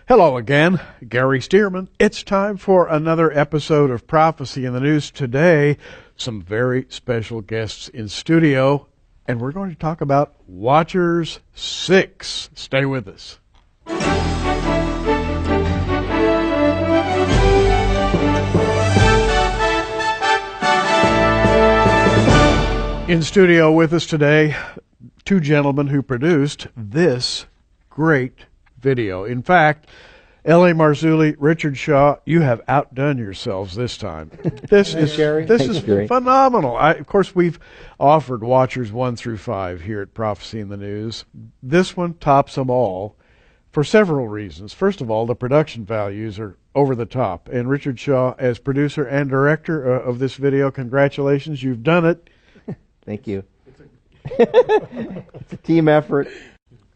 Hello again, Gary Stearman. It's time for another episode of Prophecy in the News. Today, some very special guests in studio, and we're going to talk about Watchers 6. Stay with us. In studio with us today, two gentlemen who produced this great video. In fact, L.A. Marzulli, Richard Shaw, you have outdone yourselves this time. This is phenomenal. Of course, we've offered Watchers 1 through 5 here at Prophecy in the News. This one tops them all for several reasons. First of all, the production values are over the top. And Richard Shaw, as producer and director of this video, congratulations, you've done it. Thank you. It's a team effort.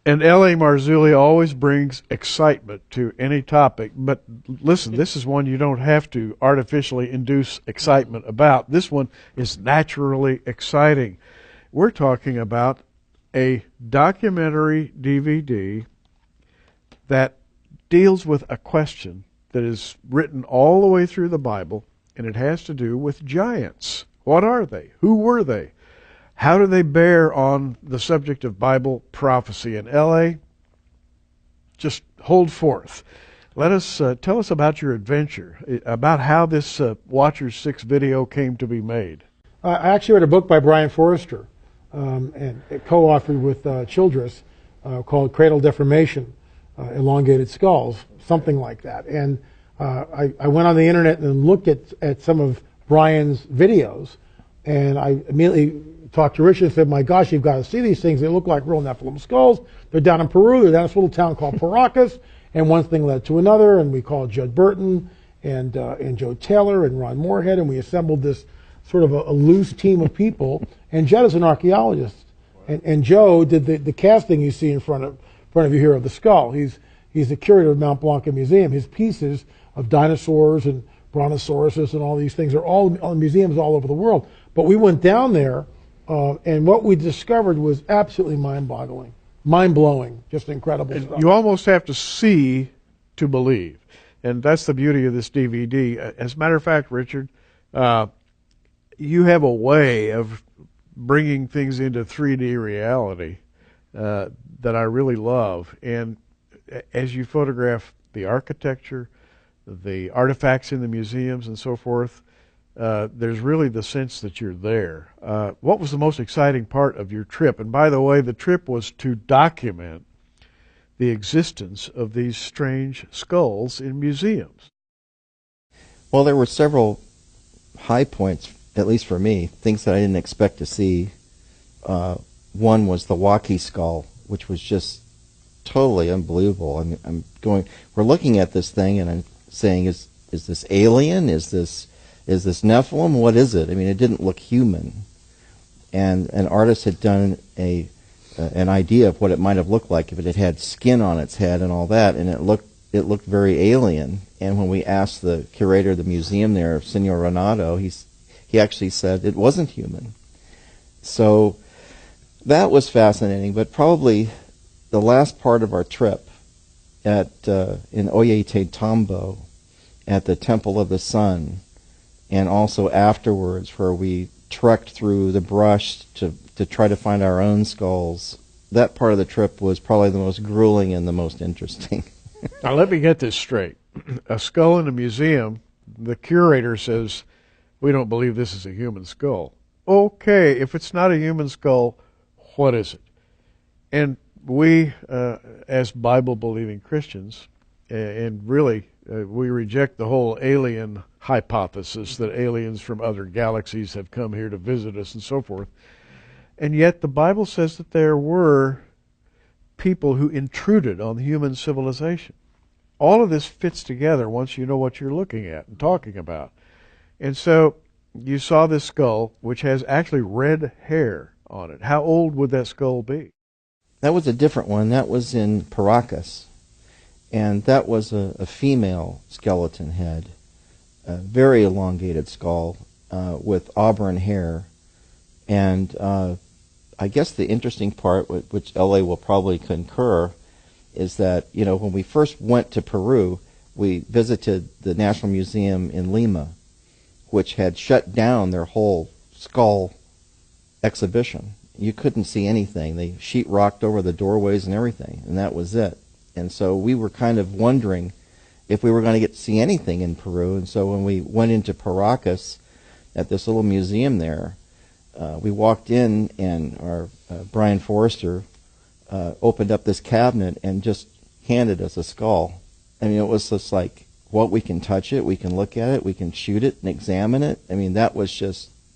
And L.A. Marzulli always brings excitement to any topic. But listen, this is one you don't have to artificially induce excitement about. This one is naturally exciting. We're talking about a documentary DVD that deals with a question that is written all the way through the Bible, and it has to do with giants. What are they? Who were they? How do they bear on the subject of Bible prophecy? In L.A., just hold forth. Let us tell us about your adventure, about how this Watchers 6 video came to be made. I actually read a book by Brian Forrester, and co-authored with Childress, called Cradle Deformation, Elongated Skulls, something like that. And I went on the internet and looked at some of Brian's videos, and I immediately talked to Richard and said, my gosh, you've got to see these things. They look like real Nephilim skulls. They're down in Peru. They're down in this little town called Paracas. And one thing led to another, and we called Judd Burton and Joe Taylor and Ron Moorhead, and we assembled this sort of a loose team of people. And Judd is an archaeologist. And Joe did the casting you see in front of you here of the skull. He's the curator of Mount Blanca Museum. His pieces of dinosaurs and brontosauruses and all these things are all in museums all over the world. But we went down there, and what we discovered was absolutely mind-boggling, mind-blowing, just incredible stuff. You almost have to see to believe, and that's the beauty of this DVD. As a matter of fact, Richard, you have a way of bringing things into 3D reality that I really love. And as you photograph the architecture, the artifacts in the museums and so forth, there's really the sense that you're there. What was the most exciting part of your trip? And by the way, the trip was to document the existence of these strange skulls in museums. Well, there were several high points, at least for me, things that I didn't expect to see. One was the Waki skull, which was just totally unbelievable. I mean, we're looking at this thing and I'm saying, is this alien? Is this Nephilim? What is it? I mean, it didn't look human. And an artist had done an idea of what it might have looked like if it had skin on its head and all that, and it looked very alien. And when we asked the curator of the museum there, Senor Renato, he actually said it wasn't human. So that was fascinating. But probably the last part of our trip in Ollantaytambo at the Temple of the Sun, and also afterwards where we trekked through the brush to try to find our own skulls. That part of the trip was probably the most grueling and the most interesting. Now let me get this straight. A skull in a museum, the curator says, we don't believe this is a human skull. Okay, if it's not a human skull, what is it? And we, as Bible-believing Christians, and really we reject the whole alien hypothesis that aliens from other galaxies have come here to visit us and so forth. And yet the Bible says that there were people who intruded on human civilization. All of this fits together once you know what you're looking at and talking about. And so you saw this skull, which has actually red hair on it. How old would that skull be? That was a different one. That was in Paracas. And that was a female skeleton head, a very elongated skull with auburn hair. And I guess the interesting part, which L.A. will probably concur, is that, when we first went to Peru, we visited the National Museum in Lima, which had shut down their whole skull exhibition. You couldn't see anything. They sheetrocked over the doorways and everything, and that was it. And so we were kind of wondering if we were going to get to see anything in Peru. And so when we went into Paracas at this little museum there, we walked in, and our Brian Forrester opened up this cabinet and just handed us a skull. I mean, it was just like, what, we can touch it, we can look at it, we can shoot it and examine it. I mean, that was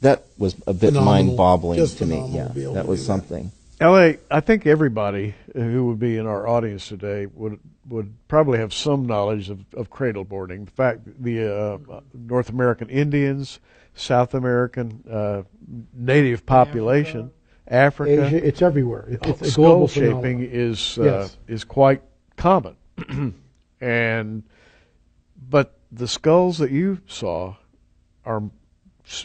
a bit mind-boggling to me. Yeah, that was something. L.A., I think everybody who would be in our audience today would probably have some knowledge of cradle boarding. In fact, the North American Indians, South American native population, Africa, Asia, it's everywhere. It's a skull global shaping phenomenon. is quite common. But the skulls that you saw are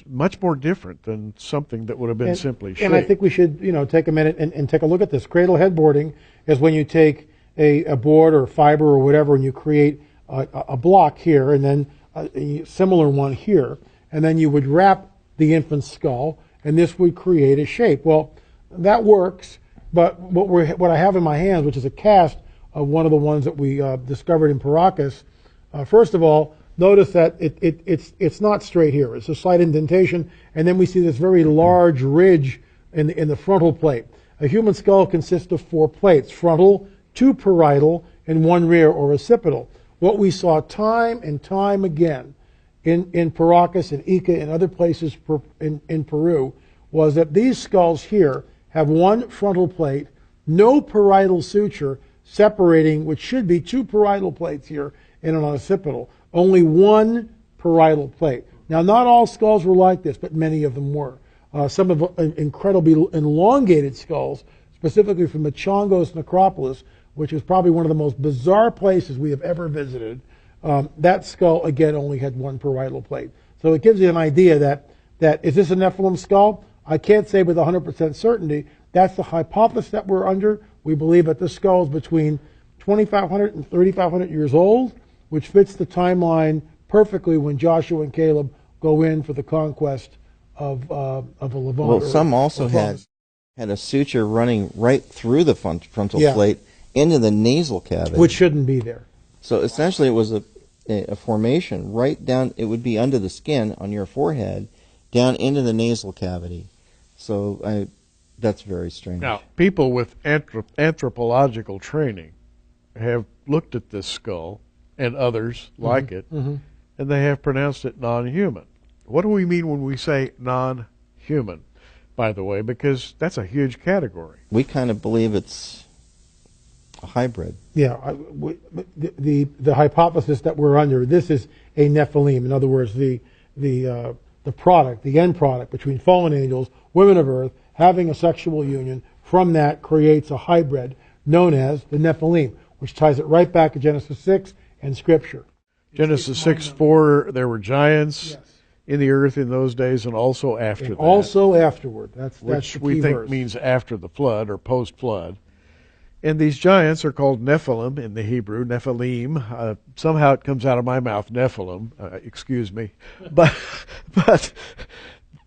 much more different than something that would have been simply shaped. And I think we should, take a minute and take a look at this. Cradle headboarding is when you take a board or fiber or whatever, and you create a block here, and then a similar one here, and then you would wrap the infant's skull, and this would create a shape. Well, that works, but what I have in my hands, which is a cast of one of the ones that we discovered in Paracas, first of all, notice that it's not straight here. It's a slight indentation, and then we see this very large ridge in the frontal plate. A human skull consists of 4 plates: frontal, 2 parietal, and 1 rear or occipital. What we saw time and time again in Paracas and Ica and other places in Peru was that these skulls here have 1 frontal plate, no parietal suture separating, which should be 2 parietal plates here and an occipital. Only 1 parietal plate. Now, not all skulls were like this, but many of them were. Some of incredibly elongated skulls, specifically from the Chongos necropolis, which is probably one of the most bizarre places we have ever visited. That skull, again, only had 1 parietal plate. So it gives you an idea that is this a Nephilim skull? I can't say with 100% certainty. That's the hypothesis that we're under. We believe that this skull is between 2,500 and 3,500 years old, which fits the timeline perfectly when Joshua and Caleb go in for the conquest of a Levant. Well, some also had a suture running right through the frontal plate into the nasal cavity, which shouldn't be there. So essentially, it was a formation right down. It would be under the skin on your forehead, down into the nasal cavity. So that's very strange. Now, people with anthropological training have looked at this skull and others like it, and they have pronounced it non-human. What do we mean when we say non-human, by the way, because that's a huge category? We kind of believe it's a hybrid. Yeah, the hypothesis that we're under, this is a Nephilim. In other words, the product, the end product between fallen angels, women of earth, having a sexual union, from that creates a hybrid known as the Nephilim, which ties it right back to Genesis 6 and Scripture. Genesis 6:4, there were giants in the earth in those days, and also after that. Also afterward. That's which the key we think verse. means after the flood or post-flood. And these giants are called Nephilim in the Hebrew, Nephilim. Somehow it comes out of my mouth, Nephilim. Excuse me. But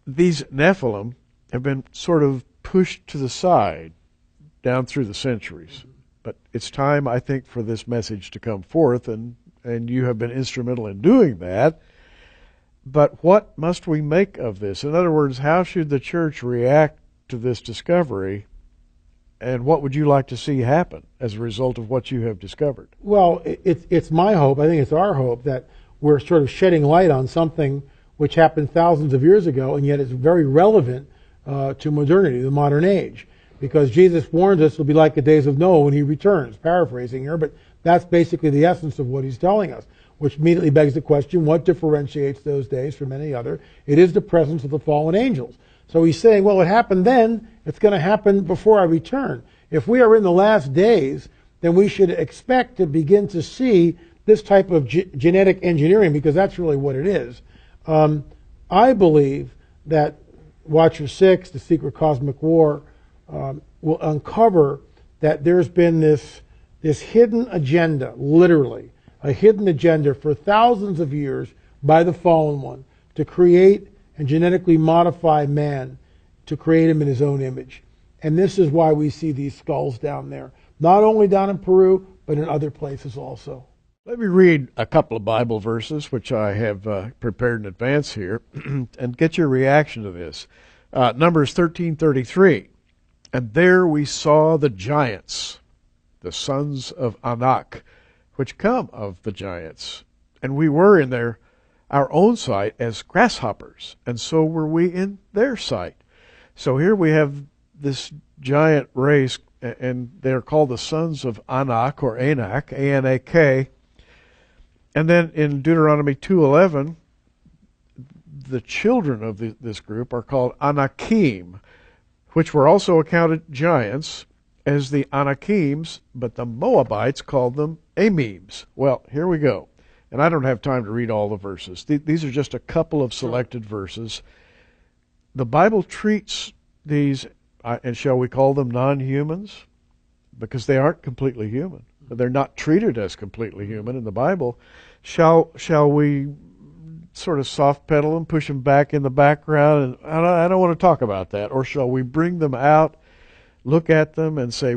these Nephilim have been sort of pushed to the side down through the centuries. But it's time, I think, for this message to come forth, and you have been instrumental in doing that. But what must we make of this? In other words, how should the church react to this discovery, and what would you like to see happen as a result of what you have discovered? Well, it's my hope, I think it's our hope, that we're sort of shedding light on something which happened thousands of years ago, and yet it's very relevant to modernity, the modern age. Because Jesus warns us it'll be like the days of Noah when he returns, paraphrasing here, but that's basically the essence of what he's telling us, which immediately begs the question, what differentiates those days from any other? It is the presence of the fallen angels. So he's saying, well, it happened then, it's going to happen before I return. If we are in the last days, then we should expect to begin to see this type of genetic engineering, because that's really what it is. I believe that Watcher 6, The Secret Cosmic War, will uncover that there's been this this hidden agenda, literally, a hidden agenda for thousands of years by the fallen one to create and genetically modify man, to create him in his own image. And this is why we see these skulls down there, not only down in Peru, but in other places also. Let me read a couple of Bible verses, which I have prepared in advance here, and get your reaction to this. Numbers 13:33. And there we saw the giants, the sons of Anak, which come of the giants. And we were in our own sight as grasshoppers, and so were we in their sight. So here we have this giant race, and they're called the sons of Anak, or Anak, A-N-A-K. And then in Deuteronomy 2:11, the children of this group are called Anakim, which were also accounted giants as the Anakims, but the Moabites called them Amims. Well, here we go. And I don't have time to read all the verses. These are just a couple of selected verses. The Bible treats these, and shall we call them non-humans? Because they aren't completely human. They're not treated as completely human in the Bible. Shall we sort of soft pedal them, push them back in the background? And I don't want to talk about that. Or shall we bring them out, look at them, and say,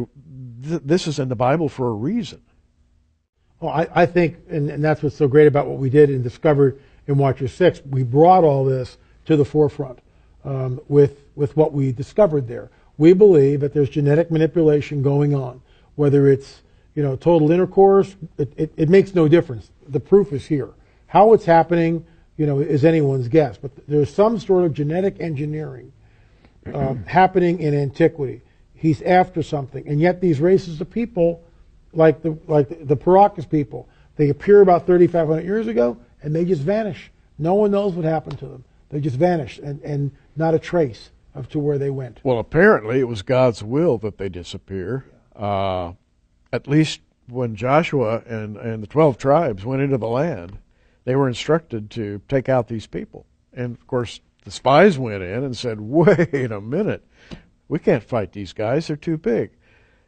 this is in the Bible for a reason? Well, I think, and that's what's so great about what we did and discovered in Watcher 6, we brought all this to the forefront with what we discovered there. We believe that there's genetic manipulation going on, whether it's total intercourse, it makes no difference. The proof is here. How it's happening, is anyone's guess. But there's some sort of genetic engineering happening in antiquity. He's after something, and yet these races of people, like the Paracas people, they appear about 3,500 years ago, and they just vanish. No one knows what happened to them. They just vanished, and not a trace to where they went. Well, apparently it was God's will that they disappear. At least when Joshua and the 12 tribes went into the land, they were instructed to take out these people. And, of course, the spies went in and said, wait a minute, we can't fight these guys, they're too big,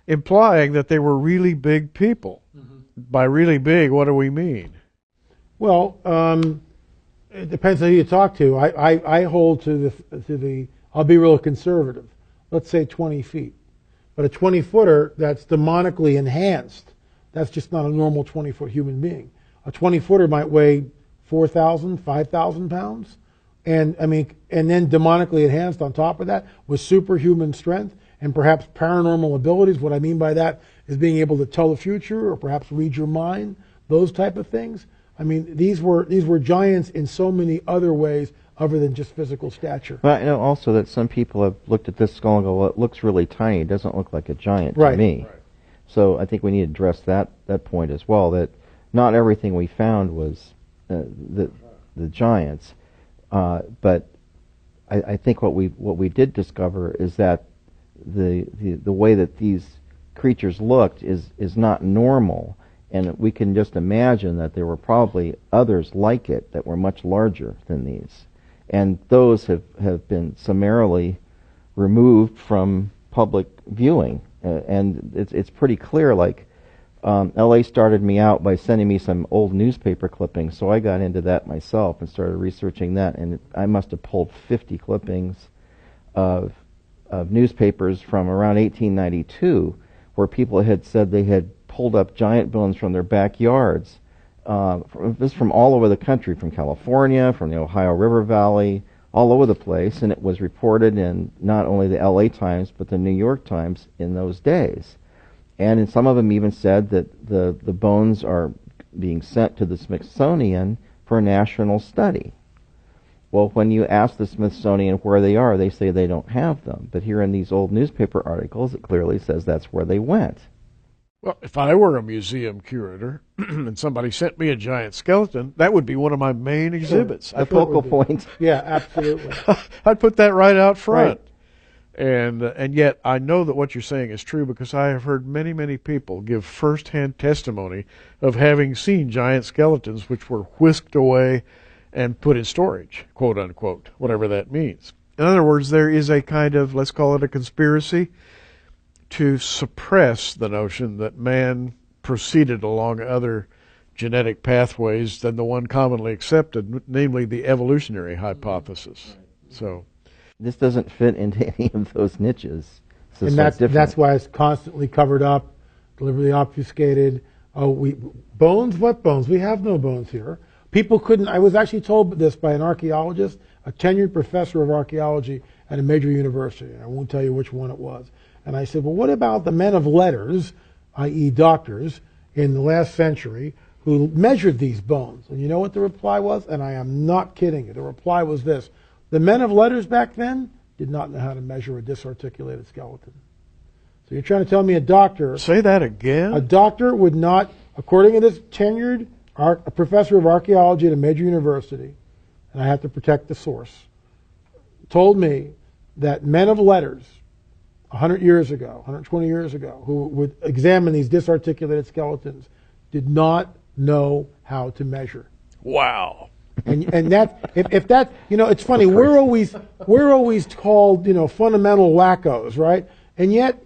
implying that they were really big people. Mm-hmm. By really big, what do we mean? Well, it depends on who you talk to. I hold to the I'll be real conservative, let's say 20 feet. But a 20-footer that's demonically enhanced, that's just not a normal 20-foot human being. A 20-footer might weigh 4,000, 5,000 pounds. And then demonically enhanced on top of that with superhuman strength and perhaps paranormal abilities. What I mean by that is being able to tell the future or perhaps read your mind, those type of things. These were giants in so many other ways other than just physical stature. Well, I know also that some people have looked at this skull and go, well, it looks really tiny. It doesn't look like a giant to me. Right. So I think we need to address that point as well, that not everything we found was the giants. But I think what we did discover is that the way that these creatures looked is not normal, and we can just imagine that there were probably others like it that were much larger than these, and those have been summarily removed from public viewing, and it's pretty clear. Like L.A. started me out by sending me some old newspaper clippings, so I got into that myself and started researching that, and I must have pulled 50 clippings of newspapers from around 1892 where people had said they had pulled up giant bones from their backyards. This from all over the country, from California, from the Ohio River Valley, all over the place, and it was reported in not only the L.A. Times but the New York Times in those days. And some of them even said that the bones are being sent to the Smithsonian for national study. Well, when you ask the Smithsonian where they are, they say they don't have them. But here in these old newspaper articles, it clearly says that's where they went. Well, if I were a museum curator and somebody sent me a giant skeleton, that would be one of my main exhibits. The focal point. Yeah, absolutely. I'd put that right out front. Right. And yet I know that what you're saying is true because I have heard many, many people give first-hand testimony of having seen giant skeletons which were whisked away and put in storage, quote unquote, whatever that means. In other words, there is a kind of, let's call it a conspiracy, to suppress the notion that man proceeded along other genetic pathways than the one commonly accepted, namely the evolutionary hypothesis. So this doesn't fit into any of those niches. So and that's why it's constantly covered up, deliberately obfuscated. Bones? What bones? We have no bones here. People couldn't. I was actually told this by an archaeologist, a tenured professor of archaeology at a major university. I won't tell you which one it was. And I said, well, what about the men of letters, i.e. doctors, in the last century who measured these bones? And you know what the reply was? And I am not kidding you. The reply was this. The men of letters back then did not know how to measure a disarticulated skeleton. So you're trying to tell me a doctor... Say that again? A doctor would not, according to this tenured a professor of archaeology at a major university, and I have to protect the source, told me that men of letters 100 years ago, 120 years ago, who would examine these disarticulated skeletons did not know how to measure. Wow. And that if that, it's funny, we're always called, fundamental wackos, right? And yet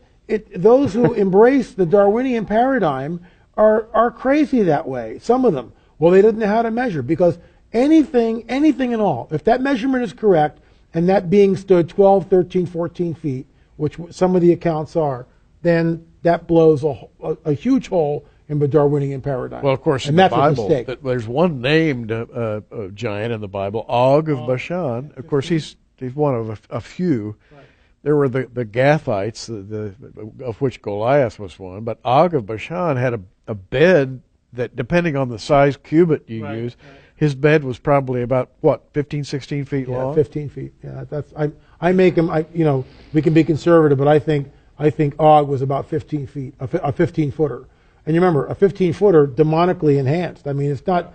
those who embrace the Darwinian paradigm are crazy that way. Some of them. Well, they didn't know how to measure, because anything at all, if that measurement is correct and that being stood 12, 13, 14 feet, which some of the accounts are, then that blows a huge hole in the Darwinian paradigm. Well, of course, in the Bible, there's one named giant in the Bible, Og of Bashan. Of course, he's one of a few. Right. There were the Gathites, of which Goliath was one, but Og of Bashan had a bed that, depending on the size cubit you use, his bed was probably about, 15, 16 feet long? 15 feet. Yeah, I make him, we can be conservative, but I think Og was about 15 feet, a 15-footer. And you remember, a 15-footer demonically enhanced. I mean, it's not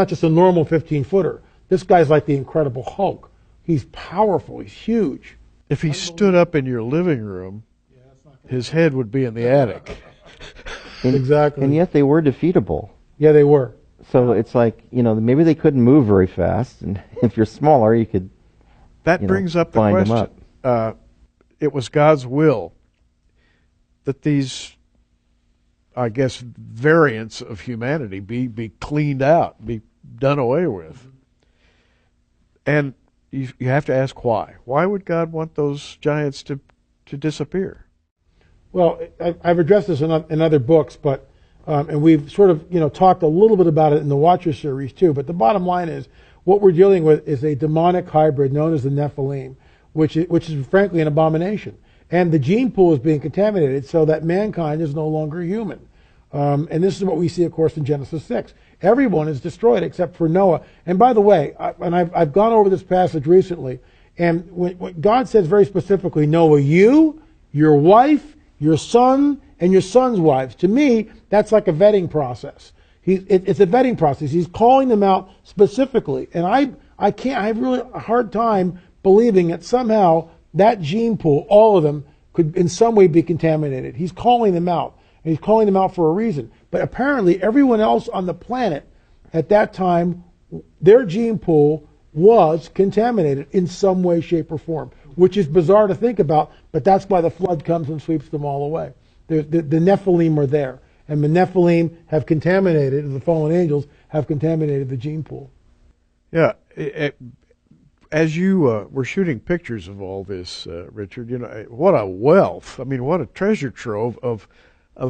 just a normal 15-footer. This guy's like the Incredible Hulk. He's powerful. He's huge. If he stood up in your living room, his head would be in the attic. Exactly. And yet they were defeatable. Yeah, they were. So it's like, maybe they couldn't move very fast, and if you're smaller, you could. That brings up the question. It was God's will that these, I guess, variants of humanity be cleaned out, be done away with. And you have to ask why. Why would God want those giants to disappear? Well, I've addressed this in other books, but and we've sort of talked a little bit about it in the Watcher series too. But the bottom line is, what we're dealing with is a demonic hybrid known as the Nephilim, which is frankly an abomination. And the gene pool is being contaminated so that mankind is no longer human. And this is what we see, of course, in Genesis 6. Everyone is destroyed except for Noah. And by the way, I've gone over this passage recently, and when God says very specifically, Noah, you, your wife, your son, and your son's wives. To me, that's like a vetting process. It's a vetting process. He's calling them out specifically. And I have really a hard time believing that somehow that gene pool, all of them, could in some way be contaminated. He's calling them out. And he's calling them out for a reason. But apparently everyone else on the planet at that time, their gene pool was contaminated in some way, shape, or form, which is bizarre to think about, but that's why the flood comes and sweeps them all away. The Nephilim are there, and the Nephilim have contaminated, the fallen angels have contaminated the gene pool. Yeah. As you were shooting pictures of all this, Richard, what a wealth. I mean, what a treasure trove of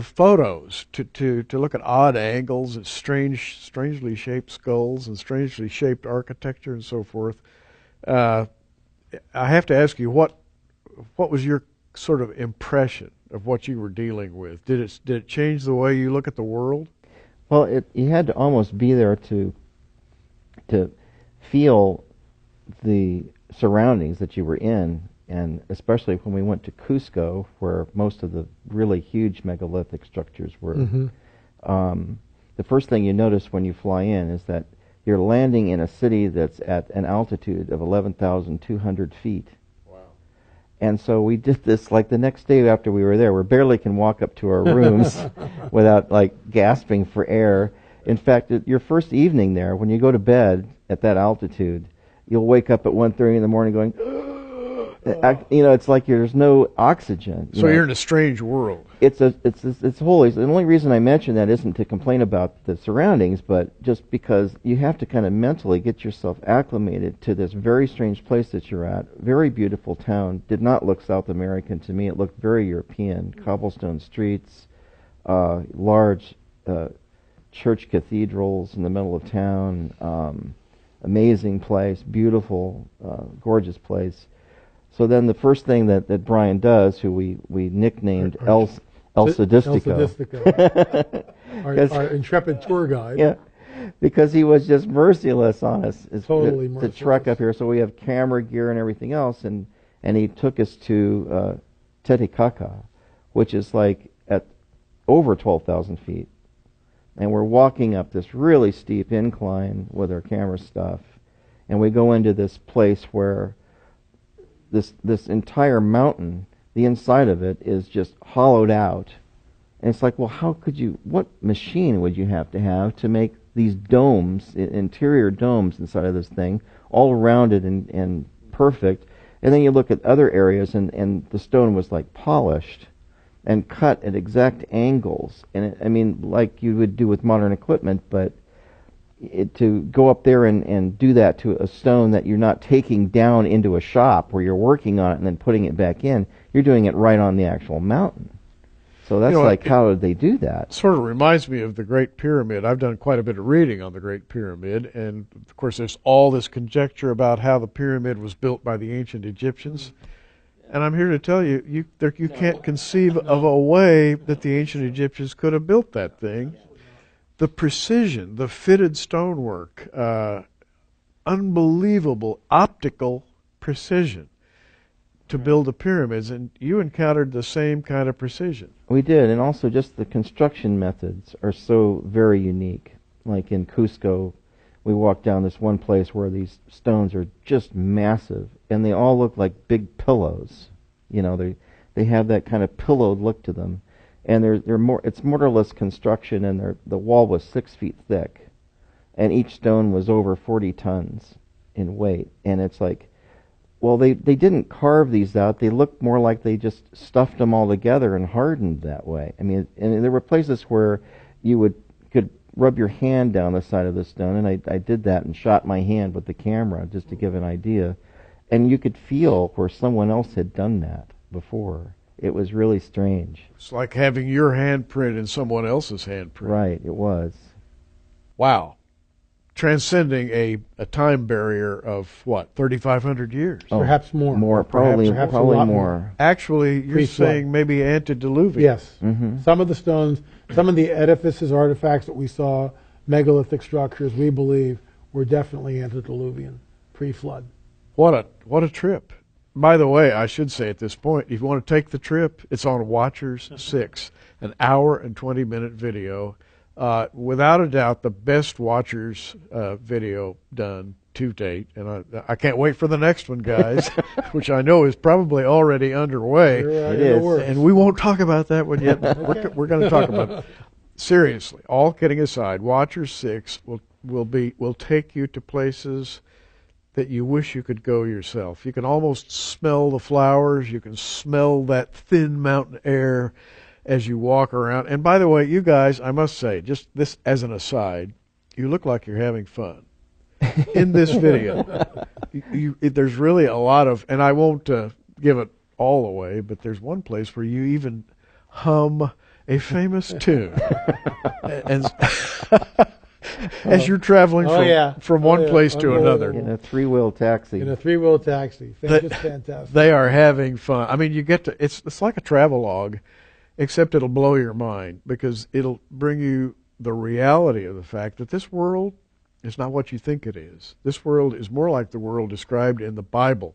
photos to look at odd angles and strangely shaped skulls and strangely shaped architecture and so forth. I have to ask you, what was your sort of impression of what you were dealing with? Did it change the way you look at the world? Well, you had to almost be there to feel the surroundings that you were in. And especially when we went to Cusco, where most of the really huge megalithic structures were, the first thing you notice when you fly in is that you're landing in a city that's at an altitude of 11,200 feet. Wow. And so we did this like the next day after we were there. We barely can walk up to our rooms without like gasping for air. In fact, your first evening there, when you go to bed at that altitude, you'll wake up at 1:30 in the morning going, It's like there's no oxygen. So you're in a strange world. It's holy. The only reason I mention that isn't to complain about the surroundings, but just because you have to kind of mentally get yourself acclimated to this very strange place that you're at. Very beautiful town. Did not look South American to me. It looked very European. Cobblestone streets, large church cathedrals in the middle of town. Amazing place, beautiful, gorgeous place. So then the first thing that Brian does, who we nicknamed El Sadistico. Our intrepid tour guide. Yeah, because he was just merciless on us. Totally the merciless. trek up here. So we have camera gear and everything else, and he took us to Titicaca, which is like at over 12,000 feet. And we're walking up this really steep incline with our camera stuff, and we go into this place where this entire mountain, the inside of it is just hollowed out. And it's like, well, what machine would you have to make these domes, interior domes inside of this thing, all rounded and perfect? And then you look at other areas, and the stone was like polished and cut at exact angles. And like you would do with modern equipment, but to go up there and do that to a stone that you're not taking down into a shop where you're working on it and then putting it back in, you're doing it right on the actual mountain. So that's how did they do that? Sort of reminds me of the Great Pyramid. I've done quite a bit of reading on the Great Pyramid, and of course there's all this conjecture about how the pyramid was built by the ancient Egyptians. And I'm here to tell you, you can't conceive of a way that the ancient Egyptians could have built that thing. The precision, the fitted stonework, unbelievable optical precision to build the pyramids, and you encountered the same kind of precision. We did, and also just the construction methods are so very unique. Like in Cusco, we walked down this one place where these stones are just massive, and they all look like big pillows. They have that kind of pillowed look to them. And it's mortarless construction, and the wall was 6 feet thick, and each stone was over 40 tons in weight. And it's like, well, they didn't carve these out. They looked more like they just stuffed them all together and hardened that way. And there were places where you could rub your hand down the side of the stone, and I did that and shot my hand with the camera just to give an idea. And you could feel where someone else had done that before. It was really strange. It's like having your handprint in someone else's handprint. Right, it was. Wow. Transcending a time barrier of, 3,500 years? Oh, perhaps more. More, probably more. More. Actually, you're Pre-flood. saying maybe antediluvian. Yes. Mm-hmm. Some of the stones, some of the edifices, artifacts that we saw, megalithic structures, we believe, were definitely antediluvian, pre-flood. What a trip. By the way, I should say at this point, if you want to take the trip, it's on Watchers 6, an hour and 20-minute video. Without a doubt, the best Watchers video done to date. And I can't wait for the next one, guys, which I know is probably already underway. It is. And we won't talk about that one yet. We're going to talk about it. Seriously, all kidding aside, Watchers 6 will take you to places that you wish you could go yourself. You can almost smell the flowers. You can smell that thin mountain air as you walk around. And by the way, you guys, I must say, just this as an aside, you look like you're having fun in this video. There's really a lot of, and I won't give it all away, but there's one place where you even hum a famous tune. And as you're traveling from one place to another. In a three-wheel taxi. Just fantastic. They are having fun. I mean, you get to, it's like a travelogue, except it'll blow your mind because it'll bring you the reality of the fact that this world is not what you think it is. This world is more like the world described in the Bible.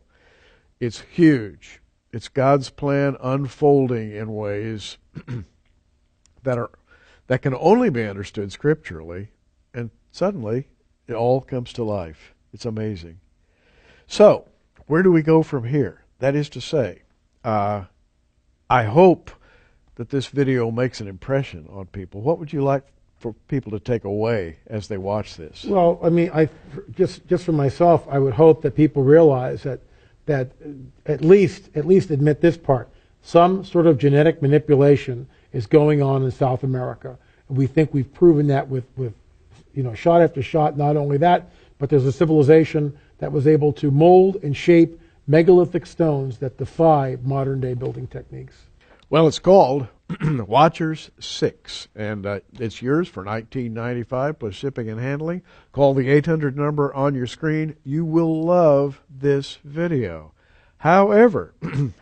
It's huge. It's God's plan unfolding in ways that can only be understood scripturally. And suddenly, it all comes to life. It's amazing. So, where do we go from here? That is to say, I hope that this video makes an impression on people. What would you like for people to take away as they watch this? Well, I mean, just for myself, I would hope that people realize that that at least admit this part. Some sort of genetic manipulation is going on in South America. And we think we've proven that with shot after shot. Not only that, but there's a civilization that was able to mold and shape megalithic stones that defy modern day building techniques. Well, it's called Watchers 6, and it's yours for $19.95 plus shipping and handling. Call the 800 number on your screen. You will love this video. However,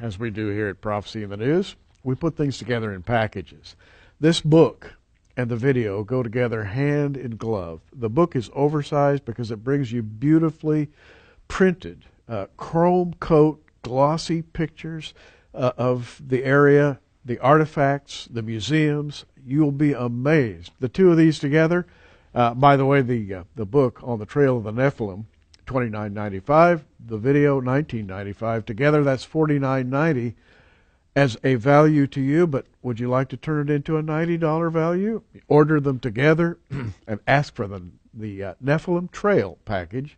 as we do here at Prophecy in the News, we put things together in packages. This book and the video go together hand in glove. The book is oversized because it brings you beautifully printed, chrome coat, glossy pictures of the area, the artifacts, the museums. You'll be amazed. The two of these together, by the way, the book On the Trail of the Nephilim, $29.95. The video, $19.95. Together, that's $49.90 as a value to you. But would you like to turn it into a $90 value? Order them together and ask for the Nephilim Trail package.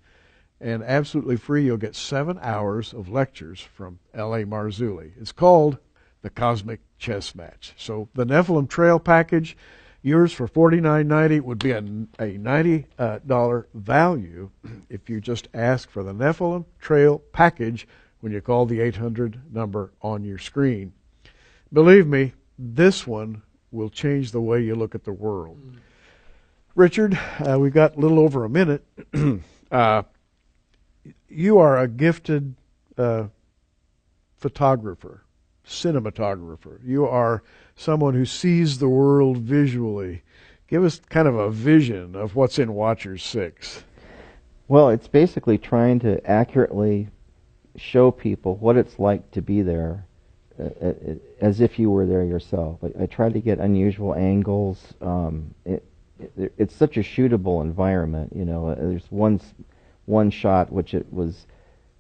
And absolutely free, you'll get 7 hours of lectures from L.A. Marzulli. It's called The Cosmic Chess Match. So the Nephilim Trail package, yours for $49.90, would be a $90 value if you just ask for the Nephilim Trail package when you call the 800 number on your screen. Believe me, this one will change the way you look at the world. Richard, we've got a little over a minute. You are a gifted photographer, cinematographer. You are someone who sees the world visually. Give us kind of a vision of what's in Watchers 6. Well, it's basically trying to accurately show people what it's like to be there as if you were there yourself. I try to get unusual angles. It's such a shootable environment. There's one shot which it was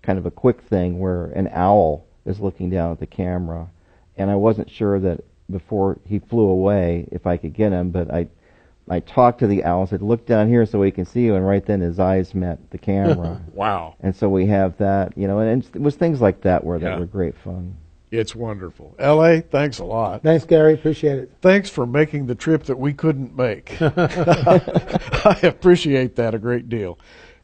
kind of a quick thing where an owl is looking down at the camera, and I wasn't sure that before he flew away if I could get him, but I talked to the owl and said, "Look down here so we can see you," and right then his eyes met the camera. Wow. And so we have that, and it was things like that that were great fun. It's wonderful. L.A., thanks a lot. Thanks, Gary. Appreciate it. Thanks for making the trip that we couldn't make. I appreciate that a great deal.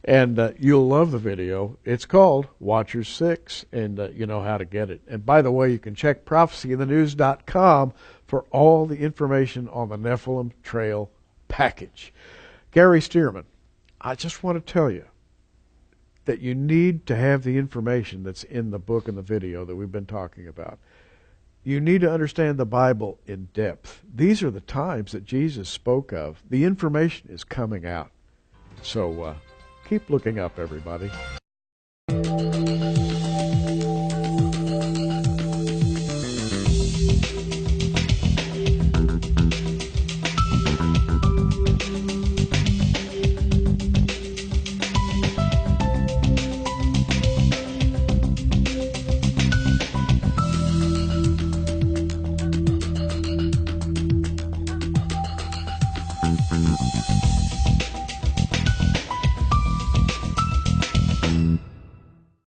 And you'll love the video. It's called Watchers 6, and you know how to get it. And by the way, you can check prophecyinthenews.com for all the information on the Nephilim Trail package. Gary Stearman, I just want to tell you that you need to have the information that's in the book and the video that we've been talking about. You need to understand the Bible in depth. These are the times that Jesus spoke of. The information is coming out. So keep looking up, everybody.